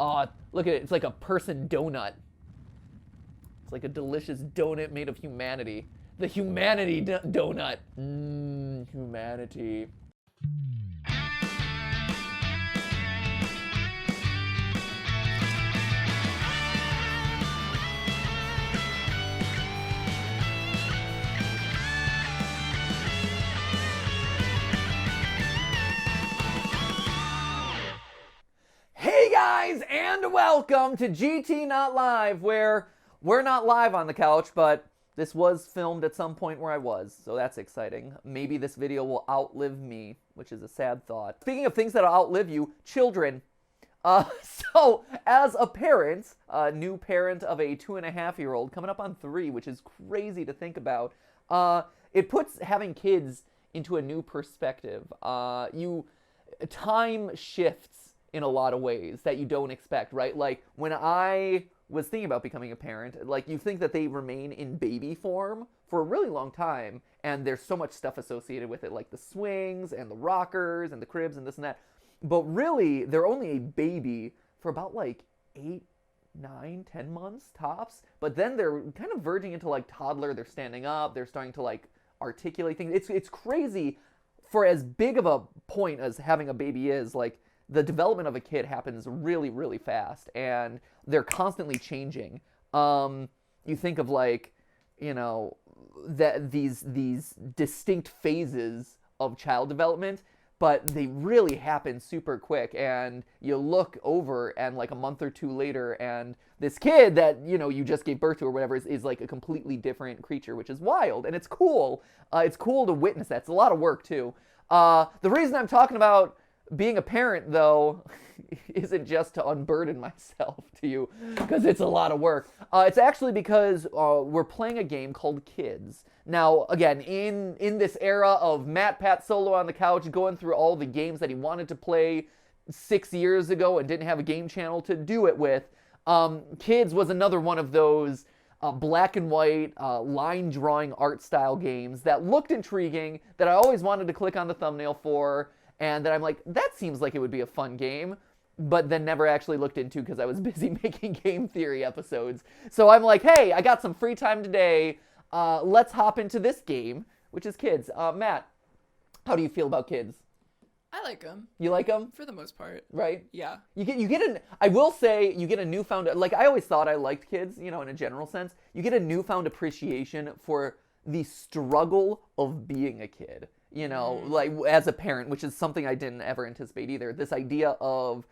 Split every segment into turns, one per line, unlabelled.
Oh, look at it. It's like a person donut. It's like a delicious donut made of humanity. The humanity donut. Humanity. Hey guys, and welcome to GT Not Live, where we're not live on the couch, but this was filmed at some point where I was, so that's exciting. Maybe this video will outlive me, which is a sad thought. Speaking of things that'll outlive you, children. So, as a parent, a new parent of a 2.5-year-old, coming up on 3, which is crazy to think about, it puts having kids into a new perspective. Time shifts in a lot of ways that you don't expect, right? Like, when I was thinking about becoming a parent, like, you think that they remain in baby form for a really long time, and there's so much stuff associated with it, like the swings and the rockers and the cribs and this and that. But really, they're only a baby for about like 8, 9, 10 months tops. But then they're kind of verging into like toddler. They're standing up. They're starting to like articulate things. It's crazy for as big of a point as having a baby is. Like, the development of a kid happens really, really fast, and they're constantly changing. You think of like, you know, that these distinct phases of child development, but they really happen super quick, and you look over and like a month or 2 later, and this kid that, you know, you just gave birth to or whatever is like a completely different creature, which is wild, and it's cool. It's cool to witness that. It's a lot of work too. The reason I'm talking about being a parent, though, isn't just to unburden myself to you, because it's a lot of work. It's actually because we're playing a game called Kids. Now, again, in this era of Matt Pat Solo on the couch, going through all the games that he wanted to play 6 years ago and didn't have a game channel to do it with, Kids was another one of those black and white, line drawing art style games that looked intriguing, that I always wanted to click on the thumbnail for, and then I'm like, that seems like it would be a fun game, but then never actually looked into because I was busy making game theory episodes. So I'm like, hey, I got some free time today. Let's hop into this game, which is Kids. Matt, how do you feel about Kids?
I like them.
You like them?
For the most part.
Right?
Yeah.
I will say, you get a newfound, like, I always thought I liked Kids, you know, in a general sense. You get a newfound appreciation for the struggle of being a kid. You know, like, as a parent, which is something I didn't ever anticipate either. This idea of,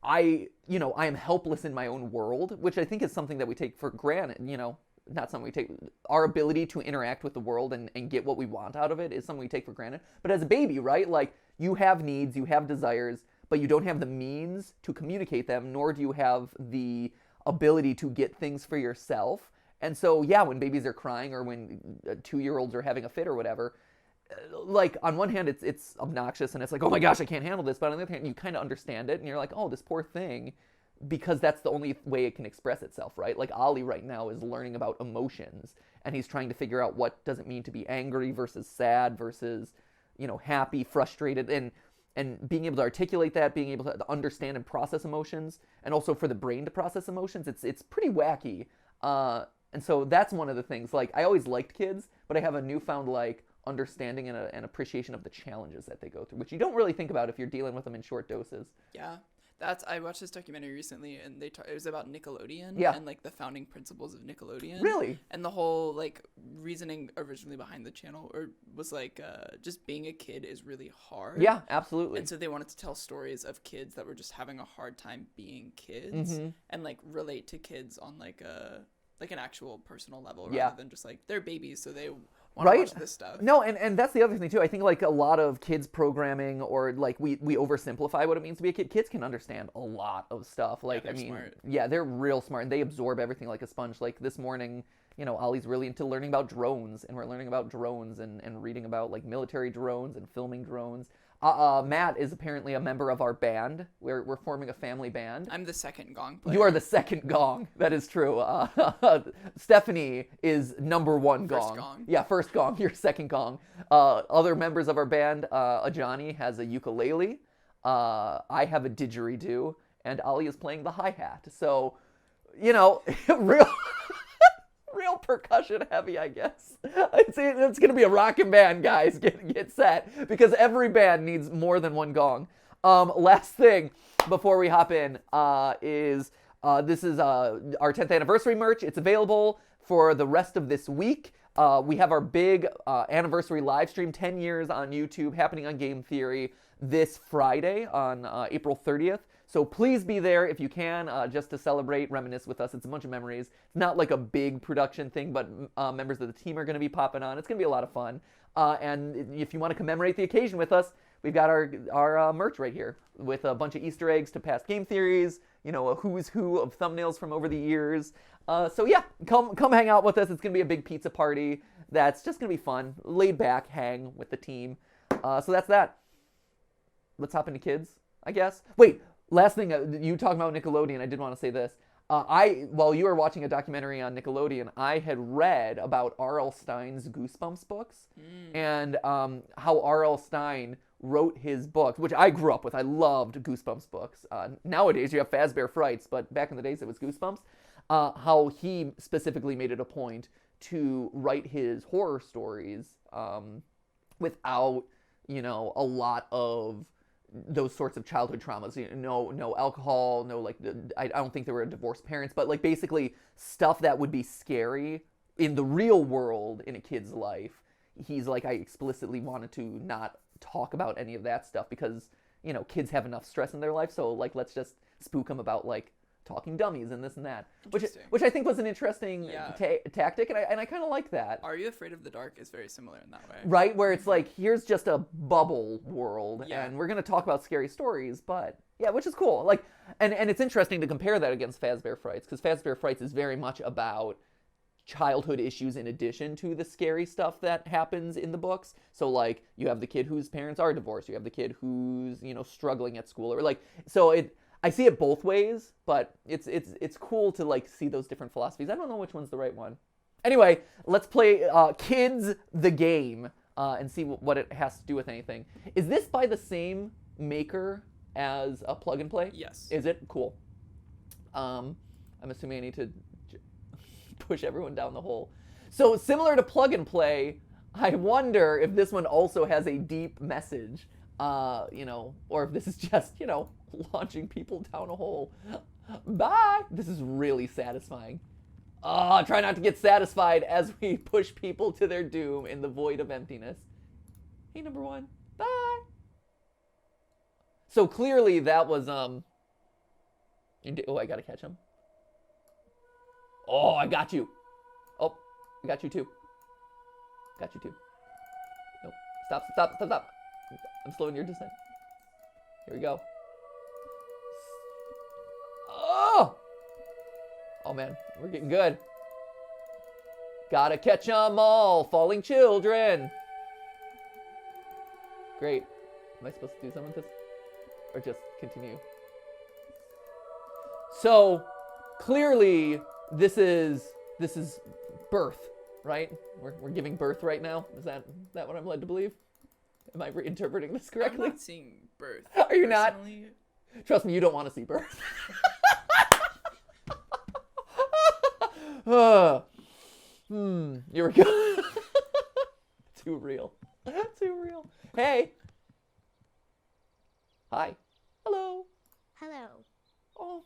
I am helpless in my own world, which I think is something that we take for granted, you know, not something we take, our ability to interact with the world and get what we want out of it is something we take for granted. But as a baby, right, like, you have needs, you have desires, but you don't have the means to communicate them, nor do you have the ability to get things for yourself. And so, yeah, when babies are crying or when 2-year-olds are having a fit or whatever, like, on one hand, it's obnoxious, and it's like, oh my gosh, I can't handle this. But on the other hand, you kind of understand it, and you're like, oh, this poor thing, because that's the only way it can express itself, right? Like, Ollie right now is learning about emotions, and he's trying to figure out what does it mean to be angry versus sad versus, you know, happy, frustrated, and being able to articulate that, being able to understand and process emotions, and also for the brain to process emotions, it's pretty wacky. And so that's one of the things. Like, I always liked Kids, but I have a newfound, like, understanding and an appreciation of the challenges that they go through, which you don't really think about if you're dealing with them in short doses.
Yeah. I watched this documentary recently, and it was about Nickelodeon and like the founding principles of Nickelodeon.
Really?
And the whole like reasoning originally behind the channel was like just being a kid is really hard.
Yeah, absolutely.
And so they wanted to tell stories of kids that were just having a hard time being kids and like relate to kids on like an actual personal level rather than just like they're babies, so they want to watch this stuff.
No, and that's the other thing too. I think like a lot of kids programming, or like we oversimplify what it means to be a kid. Kids can understand a lot of stuff. Like,
yeah, they're smart.
Yeah, they're real smart, and they absorb everything like a sponge. Like this morning, you know, Ollie's really into learning about drones, and we're learning about drones and reading about like military drones and filming drones. Matt is apparently a member of our band. We're forming a family band.
I'm the second gong player.
You are the second gong. That is true. Stephanie is number one gong.
First gong.
Yeah, first gong. You're second gong. Other members of our band, Ajani has a ukulele. I have a didgeridoo. and Ali is playing the hi-hat. So, you know, real percussion heavy, I guess. It's going to be a rockin' band, guys. Get set, because every band needs more than one gong. Last thing before we hop in is this is our 10th anniversary merch. It's available for the rest of this week. We have our big anniversary live stream, 10 years on YouTube, happening on Game Theory this Friday on April 30th. So please be there if you can, just to celebrate, reminisce with us. It's a bunch of memories. It's not like a big production thing, but members of the team are going to be popping on. It's going to be a lot of fun. And if you want to commemorate the occasion with us, we've got our merch right here with a bunch of Easter eggs to past game theories, you know, a who's who of thumbnails from over the years. So yeah, come hang out with us. It's going to be a big pizza party that's just going to be fun. Laid back hang with the team. So that's that. Let's hop into kids, I guess. Wait, last thing, you talking about Nickelodeon, I did want to say this. While you were watching a documentary on Nickelodeon, I had read about R.L. Stein's Goosebumps books and how R.L. Stein wrote his books, which I grew up with. I loved Goosebumps books. Nowadays, you have Fazbear Frights, but back in the days, it was Goosebumps. How he specifically made it a point to write his horror stories without, you know, a lot of those sorts of childhood traumas. You know, no alcohol, no, like, I don't think there were divorced parents, but like basically stuff that would be scary in the real world in a kid's life. He's like, I explicitly wanted to not talk about any of that stuff because, you know, kids have enough stress in their life, so like let's just spook them about like talking dummies and this and that, which I think was an interesting tactic, and I kind of like that.
Are You Afraid of the Dark is very similar in that way,
right? Where it's like, here's just a bubble world, and we're gonna talk about scary stories, but yeah, which is cool. Like, and it's interesting to compare that against Fazbear Frights, because Fazbear Frights is very much about childhood issues in addition to the scary stuff that happens in the books. So like, you have the kid whose parents are divorced, you have the kid who's, you know, struggling at school, or like, so I see it both ways, but it's cool to like see those different philosophies. I don't know which one's the right one. Anyway, let's play Kids the Game and see what it has to do with anything. Is this by the same maker as a Plug and Play?
Yes.
Is it? Cool. I'm assuming I need to push everyone down the hole. So similar to Plug and Play, I wonder if this one also has a deep message, you know, or if this is just, you know, launching people down a hole. Bye! This is really satisfying. Try not to get satisfied as we push people to their doom in the void of emptiness. Hey, number one. Bye! So clearly that was, oh, I gotta catch him. Oh, I got you. Oh, I got you too. Got you too. Nope. Stop. I'm slowing your descent. Here we go. Oh man, we're getting good. Gotta catch 'em all, falling children. Great. Am I supposed to do some of this? Or just continue? So, clearly, this is birth, right? We're giving birth right now. Is that what I'm led to believe? Am I reinterpreting this correctly?
I'm not seeing birth.
Are you
personally.
not? Trust me, you don't want to see birth. Here we go. Too real. Too real. Hey. Hi. Hello.
Hello.
Oh.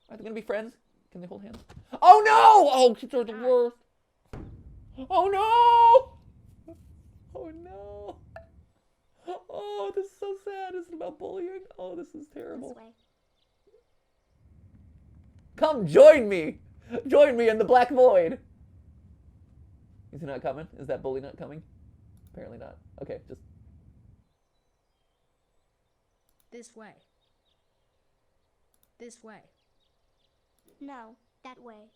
Are they going to be friends? Can they hold hands? Oh no! Oh, kids are the worst. Oh no! Oh no. Oh, this is so sad. Is it about bullying? Oh, this is terrible.
This way.
Come join me. Join me in the black void. Is he not coming? Is that bully not coming? Apparently not. Okay, just...
This way. This way. No, that way.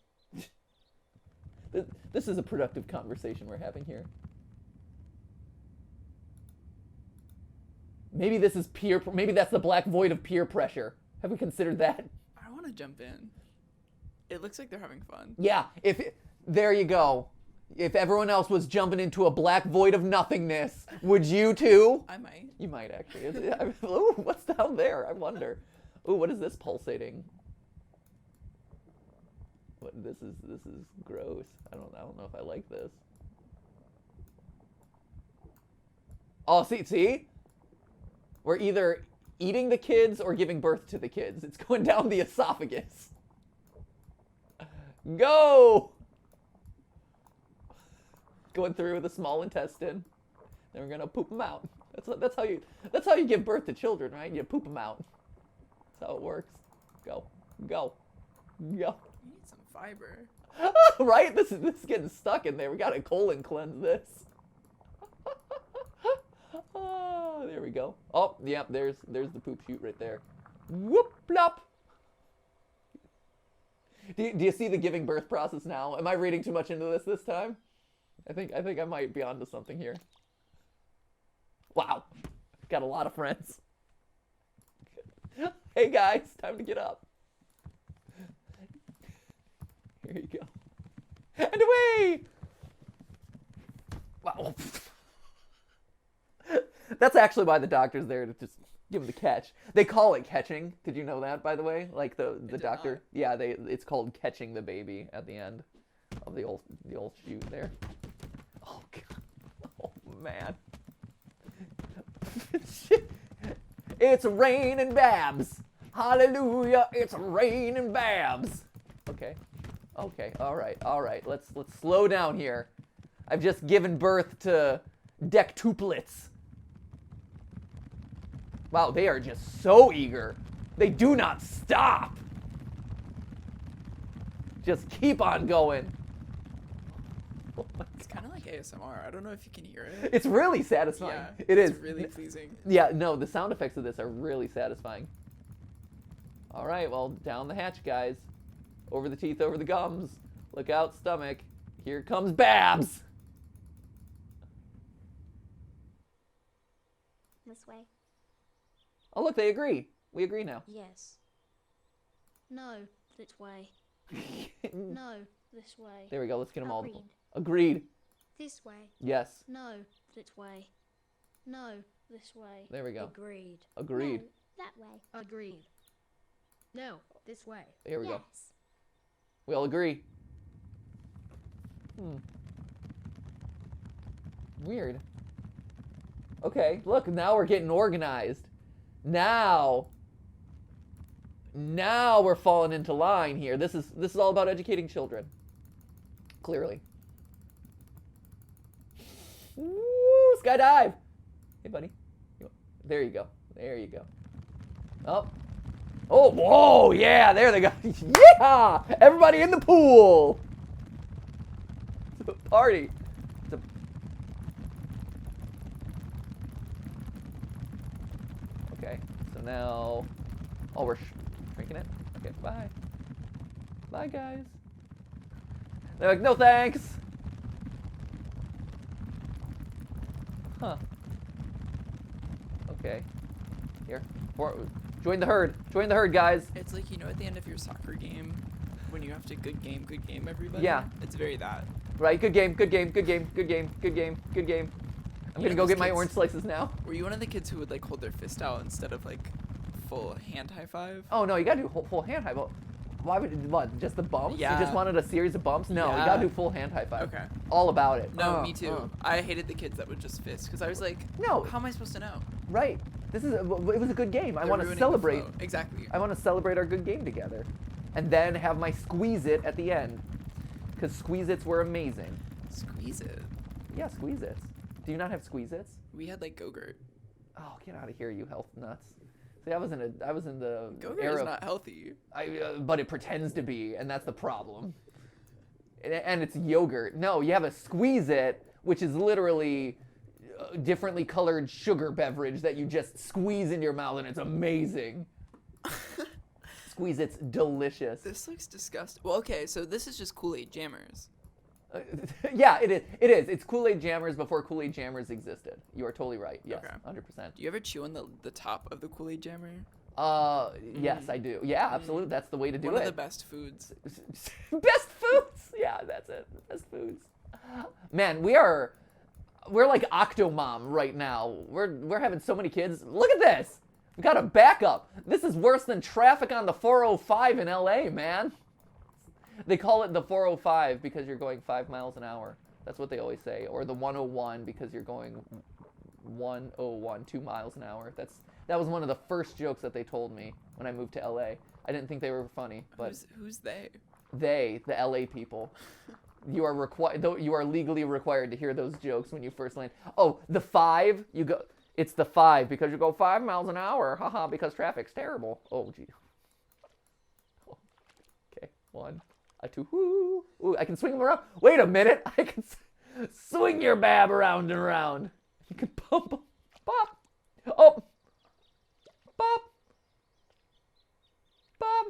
This is a productive conversation we're having here. Maybe this is maybe that's the black void of peer pressure. Have we considered that?
I want to jump in. It looks like they're having fun.
Yeah, there you go. If everyone else was jumping into a black void of nothingness, would you too?
I might.
You might actually. Ooh, what's down there? I wonder. Ooh, what is this pulsating? What this is gross. I don't know if I like this. Oh, see? We're either eating the kids or giving birth to the kids. It's going down the esophagus. Go! Going through with the small intestine. Then we're gonna poop them out. That's how you give birth to children, right? You poop them out. That's how it works. Go.
You need some fiber.
Right? This is getting stuck in there. We gotta colon cleanse this. Oh, there we go. Oh, yep, there's the poop chute right there. Whoop plop. Do you see the giving birth process now? Am I reading too much into this time? I think I might be onto something here. Wow. Got a lot of friends. Hey guys, time to get up. Here you go. And away! Wow. That's actually why the doctor's there, to just give him the catch. They call it catching. Did you know that, by the way? Like the doctor.
Not.
Yeah, it's called catching the baby at the end of the old chute there. Oh god. Oh man. It's raining babs. Hallelujah. It's raining babs. Okay. All right. Let's slow down here. I've just given birth to dectuplets. Wow, they are just so eager. They do not stop. Just keep on going.
It's kind of like ASMR. I don't know if you can hear it.
It's really satisfying.
Yeah,
It's
really pleasing.
Yeah, no, the sound effects of this are really satisfying. All right, well, down the hatch, guys. Over the teeth, over the gums. Look out, stomach. Here comes Babs.
This way.
Oh, look, they agree. We agree now.
Yes. No, this way. No, this way.
There we go. Let's get them all.
Agreed.
Agreed.
This way.
Yes.
No, this way. No, this way.
There we go.
Agreed.
Agreed.
No, that way. Agreed. No, this way.
There we go.
Yes.
We all agree. Weird. Okay, look, now we're getting organized. Now we're falling into line here. This is all about educating children. Clearly. Woo, skydive. Hey, buddy. There you go. There you go. Oh, whoa, yeah, there they go. Yeah! Everybody in the pool. It's a party. Okay, so now, oh, we're shrinking it. Okay, bye. Bye, guys. They're like, no thanks. Huh. Okay. Here. Join the herd. Join the herd, guys.
It's like, at the end of your soccer game, when you have to good game, everybody.
Yeah.
It's very that.
Right, good game, good game, good game, good game, good game, good game. I'm gonna go get my orange slices now.
Were you one of the kids who would like hold their fist out instead of like full hand high five?
Oh no, you gotta do full hand high five. Why would what? Just the bumps?
Yeah.
You just wanted a series of bumps? No, you gotta do full hand high five.
Okay.
All about it.
No, me too. I hated the kids that would just fist because I was like,
no.
How am I supposed to know?
Right. It was a good game. I want to
ruining the
celebrate.
flow. Exactly.
I want to celebrate our good game together, and then have my squeeze it at the end, because squeeze its were amazing.
Squeeze it.
Yeah, squeeze its. Do you not have squeeze its?
We had like Go-Gurt.
Oh, get out of here, you health nuts. See, I was in the
Go-Gurt
era
is
of,
not healthy.
but it pretends to be, and that's the problem. And it's yogurt. No, you have a squeeze it, which is literally differently colored sugar beverage that you just squeeze in your mouth, and it's amazing. Squeeze it's delicious.
This looks disgusting. Well, okay, so this is just Kool-Aid Jammers.
Yeah, it is. It is. It's Kool-Aid Jammers before Kool-Aid Jammers existed. You are totally right. Yes,
Okay.
100%.
Do you ever chew on the top of the Kool-Aid Jammer?
Yes, I do. Yeah, absolutely. That's the way to do
One
it.
of the best foods.
Best foods. Yeah, that's it. Best foods. Man, we're like Octomom right now. We're having so many kids. Look at this. We got a backup. This is worse than traffic on the 405 in LA, man. They call it the 405 because you're going 5 miles an hour. That's what they always say. Or the 101 because you're going 101, 2 miles an hour. That was one of the first jokes that they told me when I moved to LA. I didn't think they were funny, but
who's they?
They, the LA people. You are legally required to hear those jokes when you first land. Oh, the 5, it's the 5 because you go 5 miles an hour. Haha, because traffic's terrible. Oh, gee. Okay, 1, a 2, whoo. Ooh, I can swing them around. Wait a minute. I can swing your bab around and around. You can pump, pop. Oh, pop. Pop.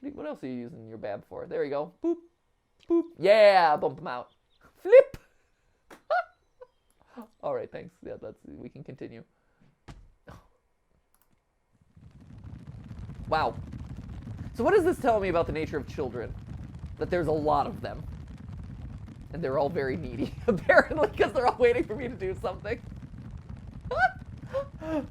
What else are you using your bab for? There you go. Boop. Boop. Yeah, bump them out. Flip. All right, thanks. Yeah, we can continue. Wow. So what does this tell me about the nature of children? That there's a lot of them. And they're all very needy, apparently, because they're all waiting for me to do something. Can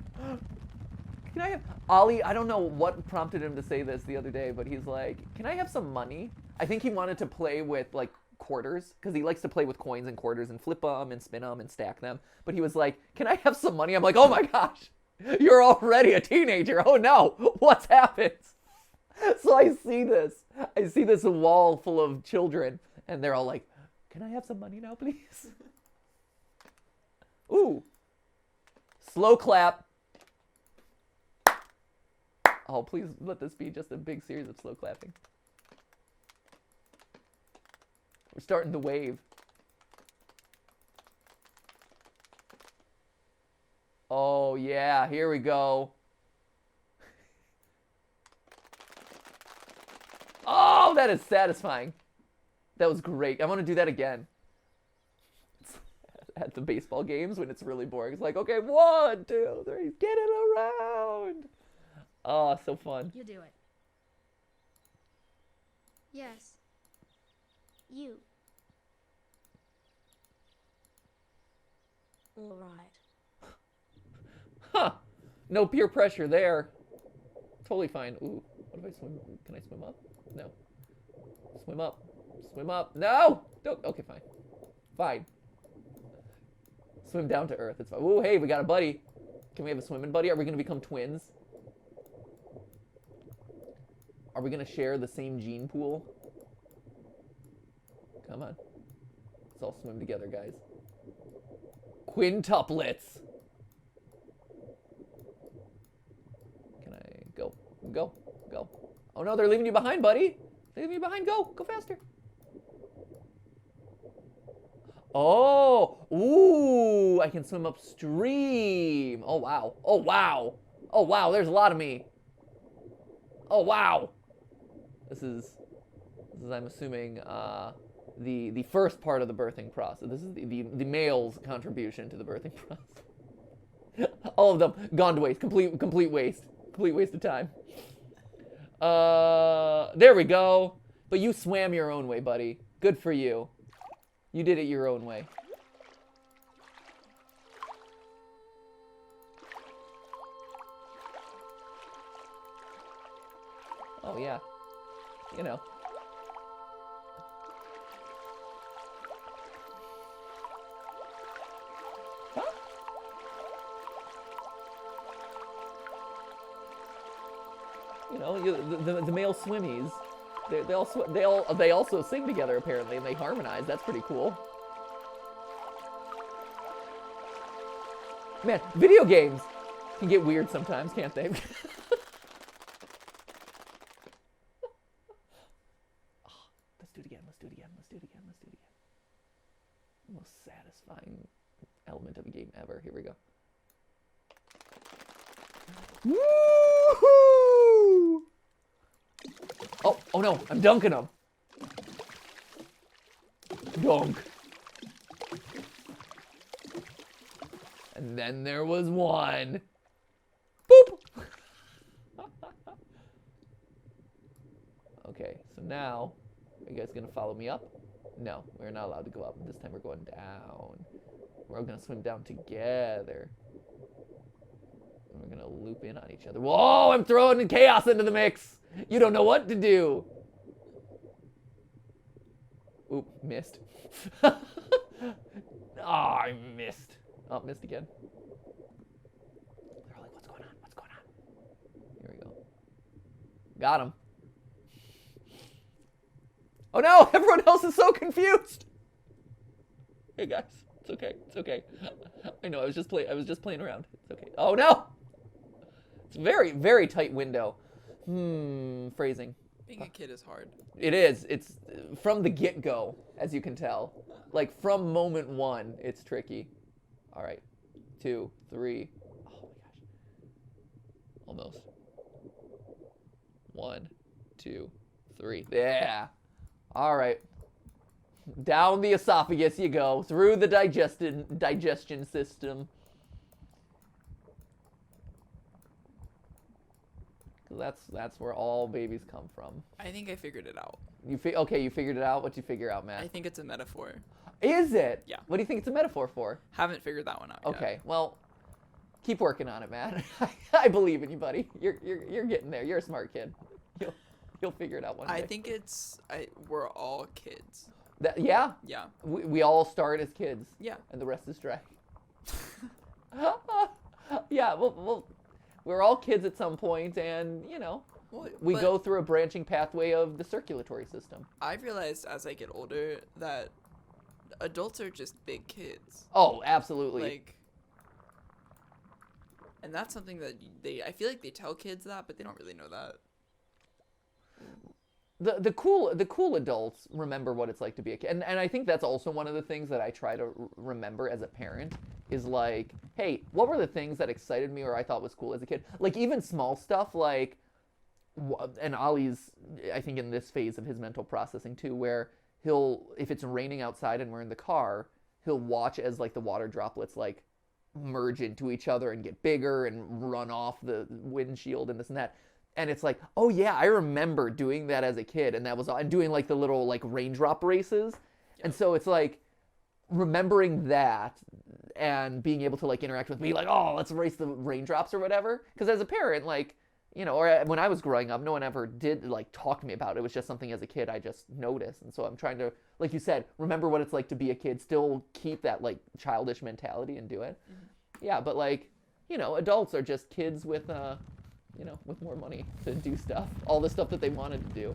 I have... Ollie, I don't know what prompted him to say this the other day, but he's like, can I have some money? I think he wanted to play with, like, quarters, because he likes to play with coins and quarters and flip them and spin them and stack them. But he was like, can I have some money? I'm like, oh my gosh, you're already a teenager. Oh no, what's happened? So I see this wall full of children, and they're all like, can I have some money now, please? Ooh. Slow clap. Oh, please let this be just a big series of slow clapping. We're starting to wave. Oh, yeah, here we go. Oh, that is satisfying. That was great. I want to do that again. At the baseball games when it's really boring. It's like, okay, 1, 2, 3, get it around. Oh, so fun.
You do it. Yes. You. All right.
Huh. No peer pressure there. Totally fine. Ooh, what if I swim? Can I swim up? No. Swim up. Swim up. No! Don't. Okay, fine. Fine. Swim down to earth. It's fine. Ooh, hey, we got a buddy. Can we have a swimming buddy? Are we going to become twins? Are we going to share the same gene pool? Come on. Let's all swim together, guys. Quintuplets. Can I go? Go. Go. Oh no, they're leaving you behind, buddy. They're leaving you behind. Go. Go faster. Oh. Ooh. I can swim upstream. Oh, wow. Oh, wow. Oh, wow. There's a lot of me. Oh, wow. This is I'm assuming, the first part of the birthing process. This is the male's contribution to the birthing process. All of them gone to waste. Complete waste. Complete waste of time. There we go. But you swam your own way, buddy. Good for you. You did it your own way. Oh, yeah. You know. Huh? You know, the male swimmies, they also sing together apparently, and they harmonize. That's pretty cool. Man, video games can get weird sometimes, can't they? Let's do it again. Let's do it again. Let's do it again. Let's do it again. The most satisfying element of a game ever. Here we go. Woohoo! Oh no, I'm dunking them. Dunk. And then there was one. Boop! Okay, so now, are you guys gonna follow me up? No, we're not allowed to go up. This time we're going down. We're all gonna swim down together. loop in on each other. Whoa, I'm throwing chaos into the mix. You don't know what to do. Oop, missed. Oh, I missed. Oh, missed again. They're like, what's going on? What's going on? Here we go. Got him. Oh no, everyone else is so confused. Hey guys, it's okay. It's okay. I know, I was just playing around. It's okay. Oh no. It's a very, very tight window. Phrasing.
Being a kid is hard.
It is. It's from the get-go, as you can tell. Like, from moment one, it's tricky. All right. 2, 3. Oh, my gosh. Almost. 1, 2, 3. Yeah. All right. Down the esophagus you go. Through the digestion system. That's where all babies come from.
I think I figured it out.
Okay, you figured it out? What'd you figure out, Matt?
I think it's a metaphor.
Is it?
Yeah.
What do you think it's a metaphor for?
Haven't figured that one out yet.
Okay, well, keep working on it, Matt. I believe in you, buddy. You're getting there. You're a smart kid. You'll figure it out one day.
I think we're all kids.
Yeah?
Yeah.
We all start as kids.
Yeah.
And the rest is drag. Yeah, well, we're all kids at some point, and, we go through a branching pathway of the circulatory system.
I've realized as I get older that adults are just big kids.
Oh, absolutely.
Like, and that's something that I feel like they tell kids that, but they don't really know that.
The cool adults remember what it's like to be a kid. And I think that's also one of the things that I try to remember as a parent is like, hey, what were the things that excited me or I thought was cool as a kid? Like even small stuff like, and Ollie's, I think in this phase of his mental processing too, where if it's raining outside and we're in the car, he'll watch as like the water droplets like merge into each other and get bigger and run off the windshield and this and that. And it's like, oh yeah, I remember doing that as a kid, and doing like the little like raindrop races, and so it's like remembering that and being able to like interact with me, like, oh, let's race the raindrops or whatever. Because as a parent, like, or when I was growing up, no one ever did like talk to me about it. It was just something as a kid I just noticed, and so I'm trying to, like you said, remember what it's like to be a kid, still keep that like childish mentality and do it. Mm-hmm. Yeah, but like, adults are just kids with with more money to do stuff. All the stuff that they wanted to do.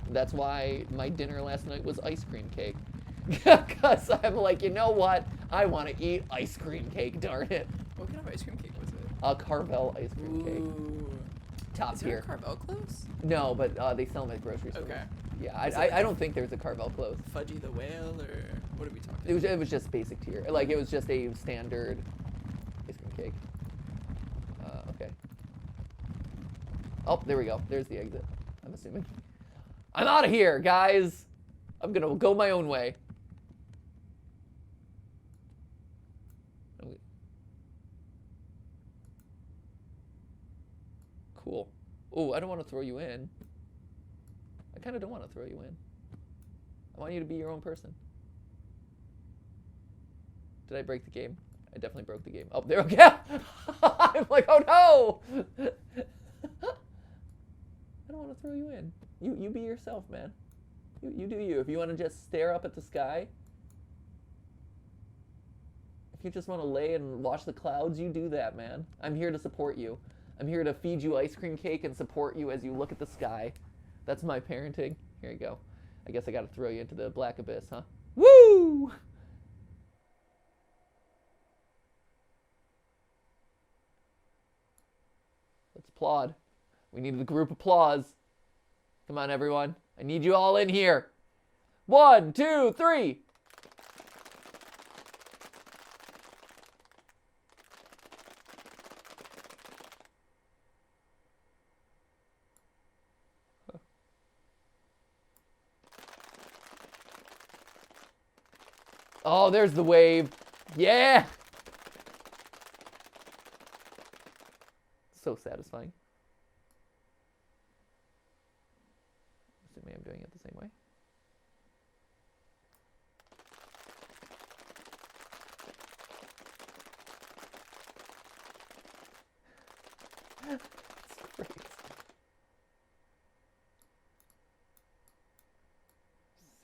That's why my dinner last night was ice cream cake. Because I'm like, you know what? I want to eat ice cream cake, darn it.
What kind of ice cream cake was it?
A Carvel ice cream cake. Top
Is
tier.
there a Carvel close?
No, but they sell them at grocery stores.
Okay.
Yeah, I don't think there's a Carvel close.
Fudgy the Whale, or what are we talking
about? It was just basic tier. Like, it was just a standard ice cream cake. Okay. Oh, there we go. There's the exit, I'm assuming. I'm out of here, guys. I'm going to go my own way. Cool. Oh, I don't want to throw you in. I kind of don't want to throw you in. I want you to be your own person. Did I break the game? I definitely broke the game. Oh, there we go. I'm like, oh no. I don't want to throw you in. You be yourself, man. You do you. If you want to just stare up at the sky, if you just want to lay and watch the clouds, you do that, man. I'm here to support you. I'm here to feed you ice cream cake and support you as you look at the sky. That's my parenting. Here you go. I guess I got to throw you into the black abyss, huh? Woo! Let's applaud. We need the group applause. Come on, everyone. I need you all in here. 1, 2, 3. Oh, there's the wave. Yeah! So satisfying. Assuming I'm doing it the same way.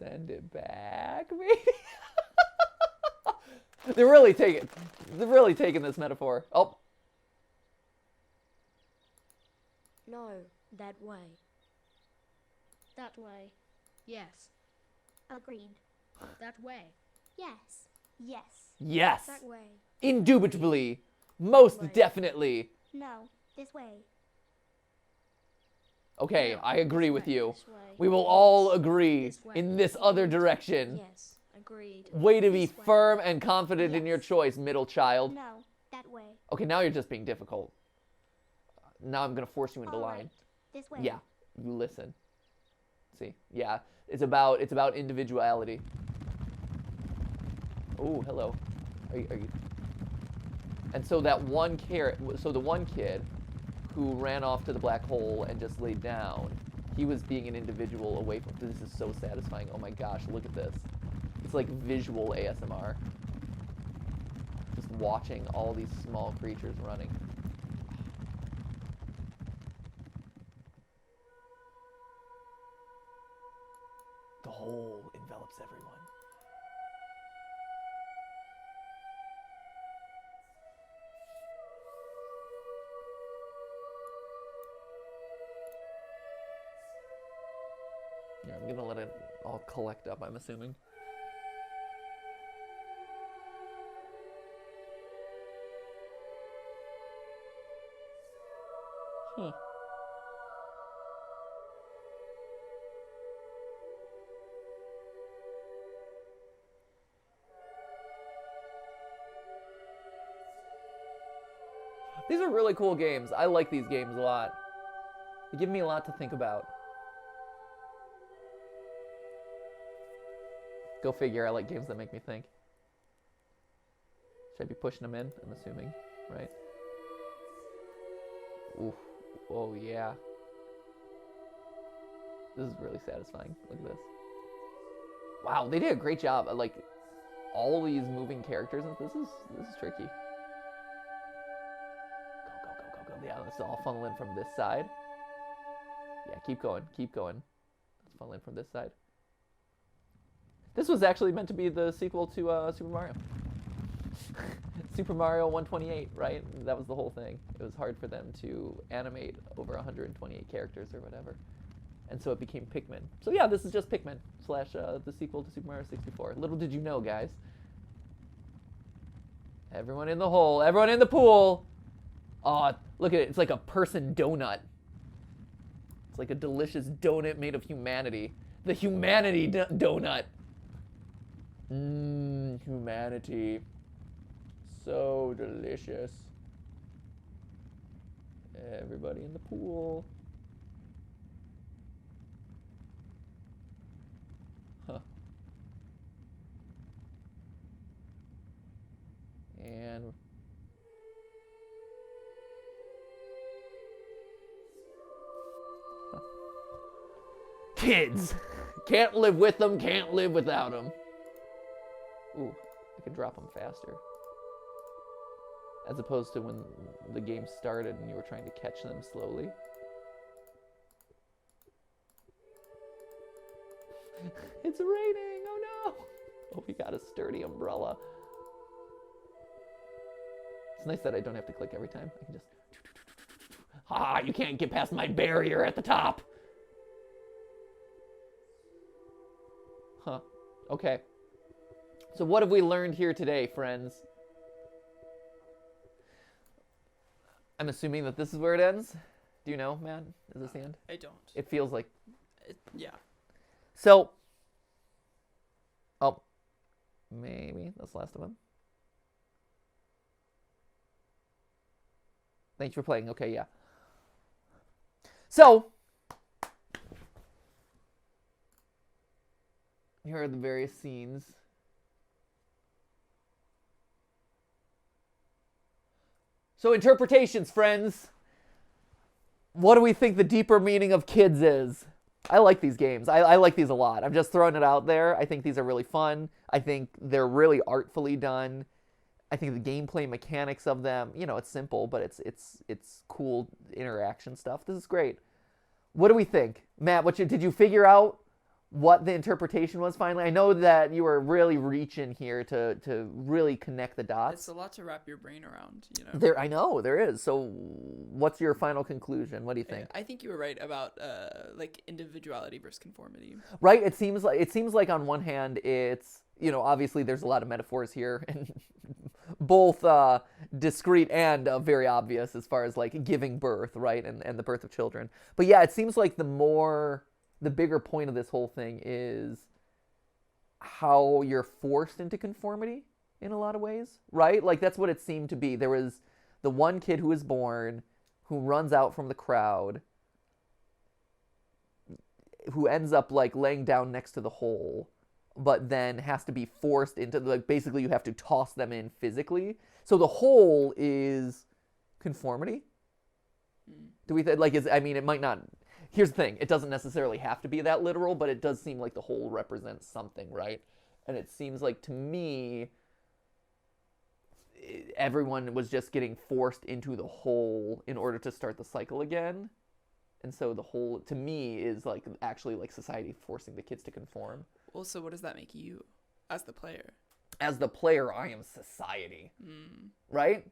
Send it back, maybe. They're really taking this metaphor. Oh.
No, that way.
That way.
Yes.
Agreed.
That way.
Yes. Yes.
Yes.
That way.
Indubitably. Most
Way.
definitely.
No. This way.
Okay,
No,
I agree
this
with
way,
you.
This way.
We will all agree
This way.
in this other direction.
Yes. Agreed.
Way to be
This way.
firm and confident in your
Yes.
choice, middle child.
No. That way.
Okay, now you're just being difficult. Now I'm going to force you into
All
line.
right. This way.
Yeah, you listen. See, yeah, it's about individuality. Oh, hello. Are you? And so the one kid who ran off to the black hole and just laid down, he was being an individual away from. This is so satisfying. Oh my gosh, look at this. It's like visual ASMR. Just watching all these small creatures running. The whole envelops everyone. Yeah, I'm gonna let it all collect up, I'm assuming. Huh. These are really cool games. I like these games a lot. They give me a lot to think about. Go figure, I like games that make me think. Should I be pushing them in? I'm assuming, right? Oof. Oh, yeah. This is really satisfying. Look at this. Wow, they did a great job. Like, all these moving characters. This is tricky. Go. Yeah, let's all funnel in from this side. Yeah, keep going. Let's funnel in from this side. This was actually meant to be the sequel to Super Mario. Super Mario 128, right? That was the whole thing. It was hard for them to animate over 128 characters or whatever. And so it became Pikmin. So yeah, this is just Pikmin / the sequel to Super Mario 64. Little did you know, guys. Everyone in the hole, everyone in the pool. Oh, look at it. It's like a person donut. It's like a delicious donut made of humanity. The humanity donut. Humanity. So delicious. Everybody in the pool. Huh. And kids. Can't live with them, can't live without them. Ooh, I can drop them faster. As opposed to when the game started and you were trying to catch them slowly. It's raining, oh no! Oh, we got a sturdy umbrella. It's nice that I don't have to click every time. I can just... Ah, you can't get past my barrier at the top! Huh, okay. So what have we learned here today, friends? I'm assuming that this is where it ends. Do you know, Matt? Is this the end?
I don't.
It feels like...
Yeah.
So... Oh. Maybe that's the last of them. Thanks for playing. Okay, yeah. So... Here are the various scenes. So interpretations, friends. What do we think the deeper meaning of kids is? I like these games. I like these a lot. I'm just throwing it out there. I think these are really fun. I think they're really artfully done. I think the gameplay mechanics of them, you know, it's simple, but it's cool interaction stuff. This is great. What do we think? Matt, did you figure out what the interpretation was finally. I know that you were really reaching here to really connect the dots.
It's a lot to wrap your brain around, you know.
I know there is. So, what's your final conclusion? What do you think?
I think you were right about like individuality versus conformity.
Right? It seems like on one hand it's, you know, obviously there's a lot of metaphors here, and both discrete and very obvious as far as like giving birth, right, and the birth of children. But yeah, it seems like the bigger point of this whole thing is how you're forced into conformity in a lot of ways, right? Like that's what it seemed to be. There was the one kid who was born who runs out from the crowd, who ends up like laying down next to the hole, but then has to be forced into, like, basically you have to toss them in physically. So the hole is conformity. Do we like I mean, it might not. Here's the thing, it doesn't necessarily have to be that literal, but it does seem like the hole represents something, right? And it seems like, to me, everyone was just getting forced into the hole in order to start the cycle again. And so the hole, to me, is like actually like society forcing the kids to conform.
Well, so what does that make you as the player?
As the player, I am society. Right?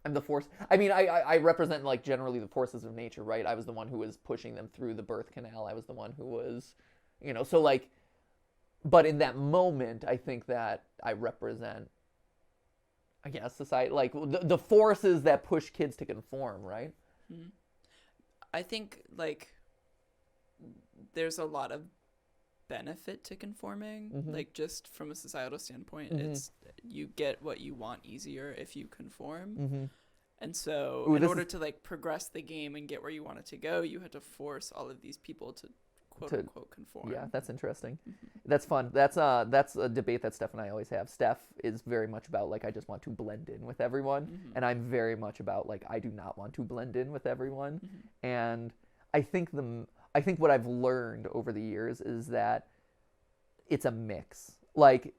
I'm the force. I mean, I represent, like, generally the forces of nature, right? I was the one who was pushing them through the birth canal. I was the one who was, you know, so, like, but in that moment, I think that I represent, I guess, society, like, the forces that push kids to conform, right?
I think, like, there's a lot of benefit to conforming, like, just from a societal standpoint. It's, you get what you want easier if you conform. And so in order to like progress the game and get where you want it to go, you had to force all of these people to quote unquote conform.
Yeah, that's interesting. That's fun. That's a debate that Steph and I always have. Steph is very much about, like, I just want to blend in with everyone, and I'm very much about, like, I do not want to blend in with everyone. And I think what I've learned over the years is that it's a mix. Like,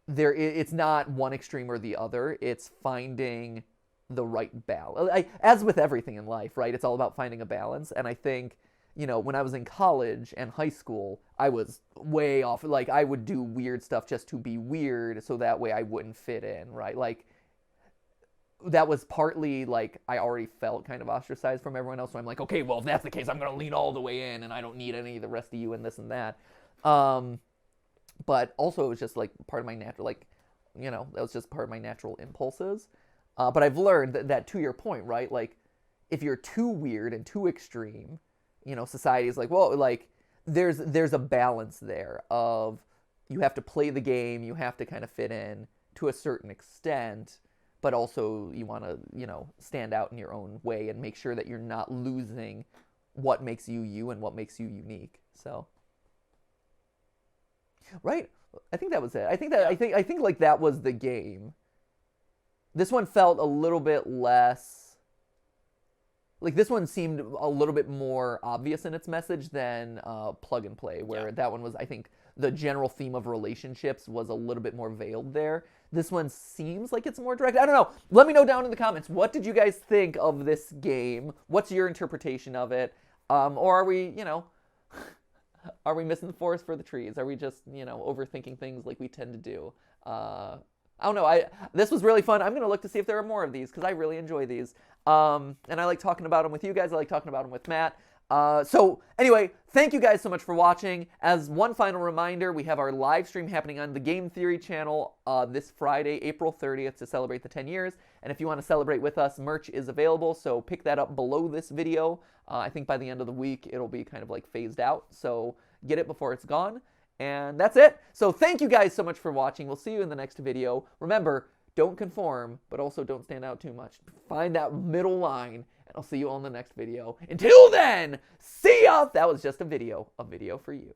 it's not one extreme or the other. It's finding the right balance. As with everything in life, right? It's all about finding a balance. And I think, you know, when I was in college and high school, I was way off. Like, I would do weird stuff just to be weird, so that way I wouldn't fit in, right? Like, that was partly, like, I already felt kind of ostracized from everyone else. So I'm like, okay, well, if that's the case, I'm going to lean all the way in, and I don't need any of the rest of you and this and that. But also it was just, like, part of my natural, like, you know, that was just part of my natural impulses. But I've learned that to your point, right? Like, if you're too weird and too extreme, you know, society is like, well, like, there's a balance there of, you have to play the game, you have to kind of fit in to a certain extent, but also you want to, you know, stand out in your own way and make sure that you're not losing what makes you you and what makes you unique. So, right? I think that was it. I think like that was the game. This one felt a little bit less, like, this one seemed a little bit more obvious in its message than Plug and Play, where that one was, I think, the general theme of relationships was a little bit more veiled there. This one seems like it's more direct. I don't know. Let me know down in the comments. What did you guys think of this game? What's your interpretation of it? Or are we, you know, are we missing the forest for the trees? Are we just, you know, overthinking things like we tend to do? I don't know. This was really fun. I'm going to look to see if there are more of these, because I really enjoy these. And I like talking about them with you guys. I like talking about them with Matt. So anyway, thank you guys so much for watching. As one final reminder, we have our live stream happening on the Game Theory channel this Friday, April 30th, to celebrate the 10 years. And if you want to celebrate with us, merch is available, so pick that up below this video. I think by the end of the week, it'll be kind of like phased out, so get it before it's gone. And that's it. So thank you guys so much for watching. We'll see you in the next video. Remember, don't conform, but also don't stand out too much. Find that middle line, and I'll see you all in the next video. Until then, see ya! That was just a video for you.